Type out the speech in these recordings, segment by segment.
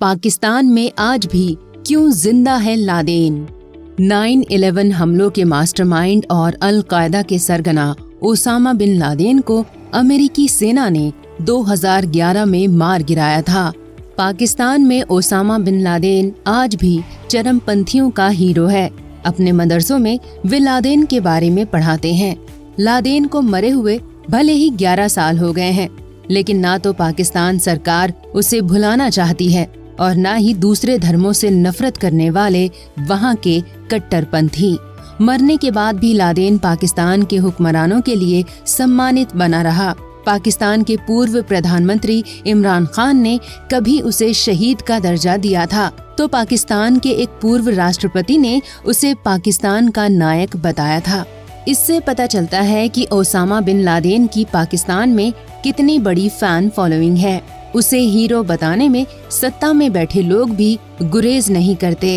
पाकिस्तान में आज भी क्यों जिंदा है लादेन। 9/11 हमलों के मास्टरमाइंड और अल कायदा के सरगना ओसामा बिन लादेन को अमेरिकी सेना ने 2011 में मार गिराया था। पाकिस्तान में ओसामा बिन लादेन आज भी चरमपंथियों का हीरो है। अपने मदरसों में वे लादेन के बारे में पढ़ाते हैं। लादेन को मरे हुए भले ही 11 साल हो गए हैं, लेकिन ना तो पाकिस्तान सरकार उसे भुलाना चाहती है और ना ही दूसरे धर्मों से नफरत करने वाले वहाँ के कट्टरपंथी। मरने के बाद भी लादेन पाकिस्तान के हुक्मरानों के लिए सम्मानित बना रहा। पाकिस्तान के पूर्व प्रधानमंत्री इमरान खान ने कभी उसे शहीद का दर्जा दिया था, तो पाकिस्तान के एक पूर्व राष्ट्रपति ने उसे पाकिस्तान का नायक बताया था। इससे पता चलता है कि ओसामा बिन लादेन की पाकिस्तान में कितनी बड़ी फैन फॉलोइंग है। उसे हीरो बताने में सत्ता में बैठे लोग भी गुरेज नहीं करते।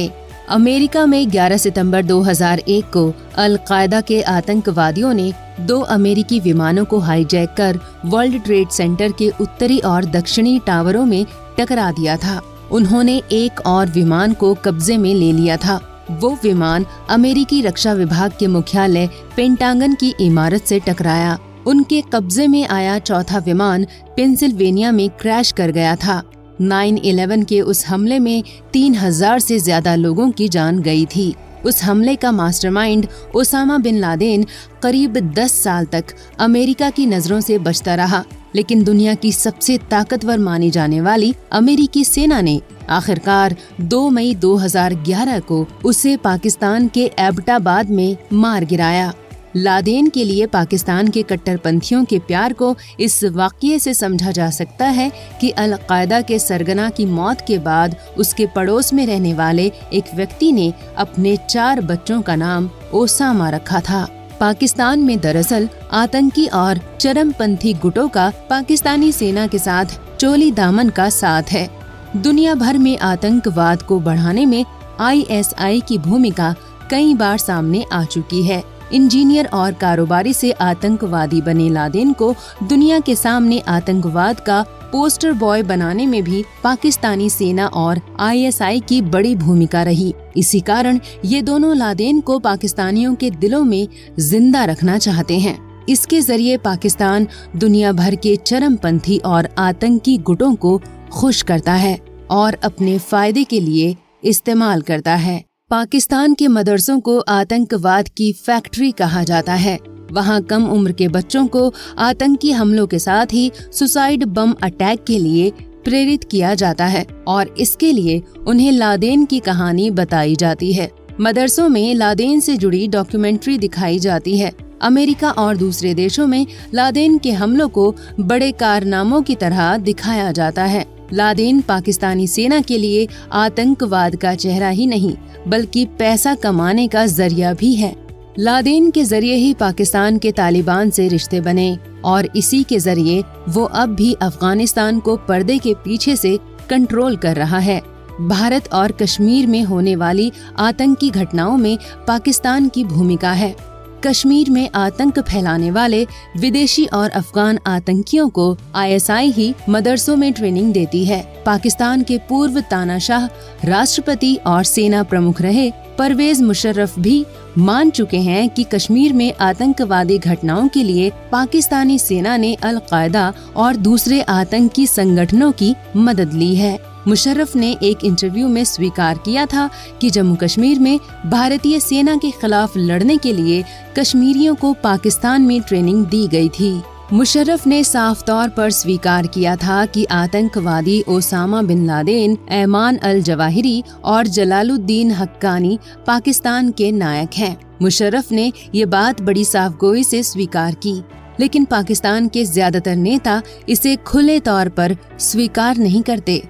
अमेरिका में 11 सितंबर 2001 को अल कायदा के आतंकवादियों ने 2 अमेरिकी विमानों को हाईजैक कर वर्ल्ड ट्रेड सेंटर के उत्तरी और दक्षिणी टावरों में टकरा दिया था। उन्होंने एक और विमान को कब्जे में ले लिया था। वो विमान अमेरिकी रक्षा विभाग के मुख्यालय पेंटागन की इमारत से टकराया। उनके कब्जे में आया चौथा विमान पेंसिल्वेनिया में क्रैश कर गया था। 9/11 के उस हमले में 3000 से ज्यादा लोगों की जान गई थी। उस हमले का मास्टरमाइंड ओसामा बिन लादेन करीब 10 साल तक अमेरिका की नजरों से बचता रहा, लेकिन दुनिया की सबसे ताकतवर मानी जाने वाली अमेरिकी सेना ने आखिरकार 2 मई 2011 को उसे पाकिस्तान के एबटाबाद में मार गिराया। लादेन के लिए पाकिस्तान के कट्टरपंथियों के प्यार को इस वाक़ये से समझा जा सकता है कि अल कायदा के सरगना की मौत के बाद उसके पड़ोस में रहने वाले एक व्यक्ति ने अपने 4 बच्चों का नाम ओसामा रखा था। पाकिस्तान में दरअसल आतंकी और चरमपंथी गुटों का पाकिस्तानी सेना के साथ चोली दामन का साथ है। दुनिया भर में आतंकवाद को बढ़ाने में ISI की भूमिका कई बार सामने आ चुकी है। इंजीनियर और कारोबारी से आतंकवादी बने लादेन को दुनिया के सामने आतंकवाद का पोस्टर बॉय बनाने में भी पाकिस्तानी सेना और ISI की बड़ी भूमिका रही। इसी कारण ये दोनों लादेन को पाकिस्तानियों के दिलों में जिंदा रखना चाहते हैं। इसके जरिए पाकिस्तान दुनिया भर के चरमपंथी और आतंकी गुटों को खुश करता है और अपने फायदे के लिए इस्तेमाल करता है। पाकिस्तान के मदरसों को आतंकवाद की फैक्ट्री कहा जाता है। वहाँ कम उम्र के बच्चों को आतंकी हमलों के साथ ही सुसाइड बम अटैक के लिए प्रेरित किया जाता है और इसके लिए उन्हें लादेन की कहानी बताई जाती है। मदरसों में लादेन से जुड़ी डॉक्यूमेंट्री दिखाई जाती है। अमेरिका और दूसरे देशों में लादेन के हमलों को बड़े कारनामों की तरह दिखाया जाता है। लादेन पाकिस्तानी सेना के लिए आतंकवाद का चेहरा ही नहीं, बल्कि पैसा कमाने का जरिया भी है। लादेन के जरिए ही पाकिस्तान के तालिबान से रिश्ते बने और इसी के जरिए वो अब भी अफगानिस्तान को पर्दे के पीछे से कंट्रोल कर रहा है। भारत और कश्मीर में होने वाली आतंकी घटनाओं में पाकिस्तान की भूमिका है। कश्मीर में आतंक फैलाने वाले विदेशी और अफगान आतंकियों को ISI ही मदरसों में ट्रेनिंग देती है। पाकिस्तान के पूर्व तानाशाह राष्ट्रपति और सेना प्रमुख रहे परवेज मुशर्रफ भी मान चुके हैं कि कश्मीर में आतंकवादी घटनाओं के लिए पाकिस्तानी सेना ने अल कायदा और दूसरे आतंकी संगठनों की मदद ली है। मुशर्रफ ने एक इंटरव्यू में स्वीकार किया था कि जम्मू कश्मीर में भारतीय सेना के खिलाफ लड़ने के लिए कश्मीरियों को पाकिस्तान में ट्रेनिंग दी गई थी। मुशर्रफ ने साफ तौर पर स्वीकार किया था कि आतंकवादी Osama bin Laden, Ayman al Zawahiri और जलालुद्दीन हक्कानी पाकिस्तान के नायक हैं। मुशर्रफ ने ये बात बड़ी साफगोई से स्वीकार की, लेकिन पाकिस्तान के ज्यादातर नेता इसे खुले तौर पर स्वीकार नहीं करते।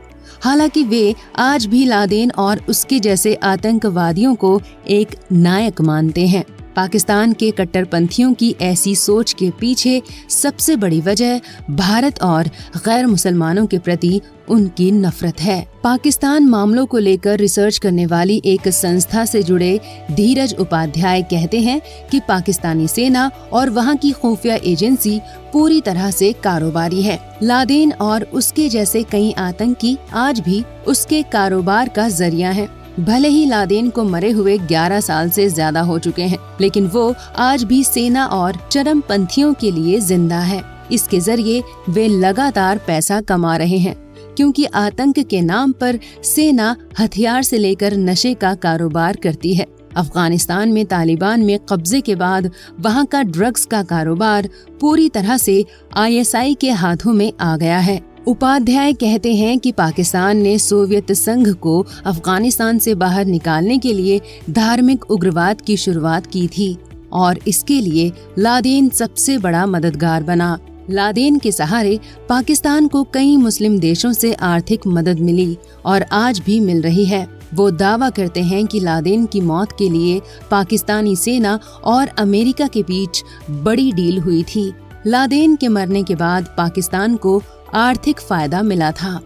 हालांकि वे आज भी लादेन और उसके जैसे आतंकवादियों को एक नायक मानते हैं। पाकिस्तान के कट्टरपंथियों की ऐसी सोच के पीछे सबसे बड़ी वजह भारत और गैर मुसलमानों के प्रति उनकी नफरत है। पाकिस्तान मामलों को लेकर रिसर्च करने वाली एक संस्था से जुड़े धीरज उपाध्याय कहते हैं कि पाकिस्तानी सेना और वहां की खुफिया एजेंसी पूरी तरह से कारोबारी है। लादेन और उसके जैसे कई आतंकी आज भी उसके कारोबार का जरिया हैं। भले ही लादेन को मरे हुए 11 साल से ज्यादा हो चुके हैं, लेकिन वो आज भी सेना और चरमपंथियों के लिए जिंदा है। इसके जरिए वे लगातार पैसा कमा रहे हैं, क्योंकि आतंक के नाम पर सेना हथियार से लेकर नशे का कारोबार करती है। अफगानिस्तान में तालिबान में कब्जे के बाद वहां का ड्रग्स का कारोबार पूरी तरह से ISI के हाथों में आ गया है। उपाध्याय कहते हैं कि पाकिस्तान ने सोवियत संघ को अफगानिस्तान से बाहर निकालने के लिए धार्मिक उग्रवाद की शुरुआत की थी और इसके लिए लादेन सबसे बड़ा मददगार बना। लादेन के सहारे पाकिस्तान को कई मुस्लिम देशों से आर्थिक मदद मिली और आज भी मिल रही है। वो दावा करते हैं कि लादेन की मौत के लिए पाकिस्तानी सेना और अमेरिका के बीच बड़ी डील हुई थी। लादेन के मरने के बाद पाकिस्तान को आर्थिक फायदा मिला था।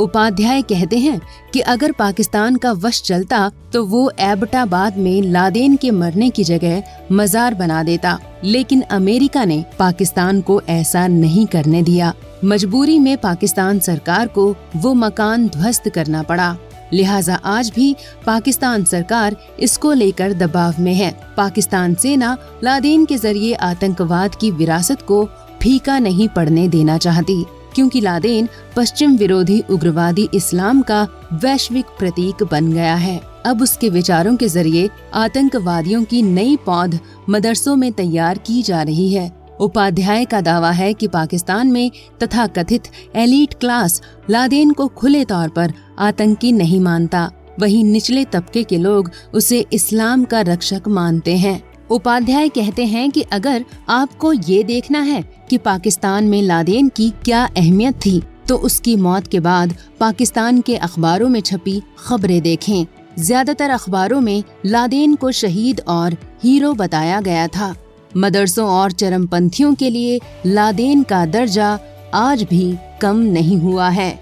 उपाध्याय कहते हैं कि अगर पाकिस्तान का वश चलता तो वो एबटाबाद में लादेन के मरने की जगह मजार बना देता, लेकिन अमेरिका ने पाकिस्तान को ऐसा नहीं करने दिया। मजबूरी में पाकिस्तान सरकार को वो मकान ध्वस्त करना पड़ा। लिहाजा आज भी पाकिस्तान सरकार इसको लेकर दबाव में है। पाकिस्तान सेना लादेन के जरिए आतंकवाद की विरासत को फीका नहीं पड़ने देना चाहती, क्योंकि लादेन पश्चिम विरोधी उग्रवादी इस्लाम का वैश्विक प्रतीक बन गया है। अब उसके विचारों के जरिए आतंकवादियों की नई पौध मदरसों में तैयार की जा रही है। उपाध्याय का दावा है कि पाकिस्तान में तथाकथित एलीट क्लास लादेन को खुले तौर पर आतंकी नहीं मानता, वहीं निचले तबके के लोग उसे इस्लाम का रक्षक मानते हैं। उपाध्याय कहते हैं कि अगर आपको ये देखना है कि पाकिस्तान में लादेन की क्या अहमियत थी, तो उसकी मौत के बाद पाकिस्तान के अखबारों में छपी खबरें देखें। ज्यादातर अखबारों में लादेन को शहीद और हीरो बताया गया था। मदरसों और चरमपंथियों के लिए लादेन का दर्जा आज भी कम नहीं हुआ है।